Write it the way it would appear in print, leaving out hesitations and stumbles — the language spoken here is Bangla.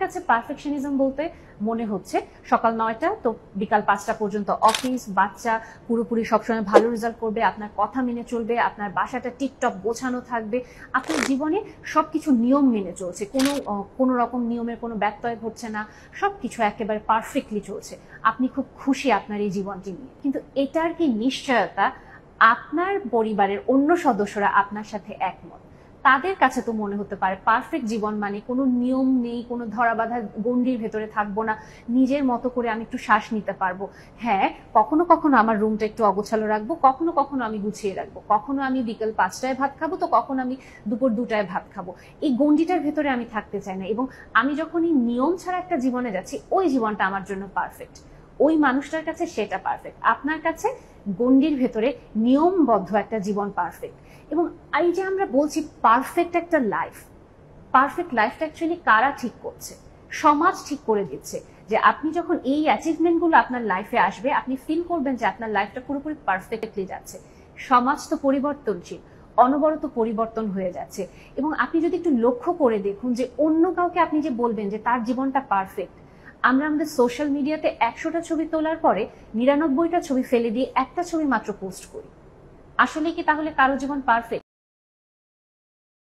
কাছে পারফেকশনিজম বলতে মনে হচ্ছে সকাল 9টা তো বিকাল 5টা পর্যন্ত অফিস, বাচ্চা, পুরোপুরি সবসময় ভালো রেজাল্ট করবে, আপনার কথা মেনে চলবে, আপনার বাসাটা টিপটপ গোছানো থাকবে, আপনার জীবনে সবকিছু নিয়ম মেনে চলছে, কোনো রকম নিয়মের কোনো ব্যত্যয় ঘটছে না, সবকিছু একেবারে পারফেক্টলি চলছে, আপনি খুব খুশি আপনার এই জীবনটি নিয়ে। কিন্তু এটার কি নিশ্চয়তা আপনার পরিবারের অন্য সদস্যরা আপনার সাথে একমত? তাদের কাছে তো মনে হতে পারে পারফেক্ট জীবন মানে কোনো নিয়ম নেই, কোনো ধরাবাঁধা গণ্ডির ভেতরে থাকবো না, নিজের মতো করে আমি একটু শ্বাস নিতে পারবো। হ্যাঁ, কখনো কখনো আমার রুমটা একটু অগোছালো রাখবো, কখনো কখনো আমি গুছিয়ে রাখবো, কখনো আমি বিকেল 5টায় ভাত খাবো, তো কখনো আমি দুপুর 2টায় ভাত খাবো। এই গণ্ডিটার ভেতরে আমি থাকতে চাই না, এবং আমি যখন এই নিয়ম ছাড়া একটা জীবনে যাচ্ছি, ওই জীবনটা আমার জন্য পারফেক্ট। ওই মানুষটার কাছে সেটা পারফেক্ট, আপনার কাছে গণ্ডির ভেতরে নিয়মবদ্ধ একটা জীবন পারফেক্ট। এবং এই যে আমরা বলছি পারফেক্ট একটা লাইফ, পারফেক্ট লাইফটা অ্যাকচুয়ালি কারা ঠিক করছে? সমাজ ঠিক করে দিচ্ছে যে আপনি যখন এই অ্যাচিভমেন্টগুলো আপনার লাইফে আসবে, আপনি ফিল করবেন যে আপনার লাইফটা পুরোপুরি পারফেক্টলি যাচ্ছে। সমাজ তো পরিবর্তনশীল, অনবরত পরিবর্তন হয়ে যাচ্ছে, এবং আপনি যদি একটু লক্ষ্য করে দেখুন যে অন্য কাউকে আপনি যে বলবেন যে তার জীবনটা পারফেক্ট, আমরা আমাদের সোশ্যাল মিডিয়াতে 100টা ছবি তোলার পরে 99টা ছবি ফেলে দিয়ে একটা ছবি মাত্র পোস্ট করি। আসলে কি তাহলে কারো জীবন পারফেক্ট?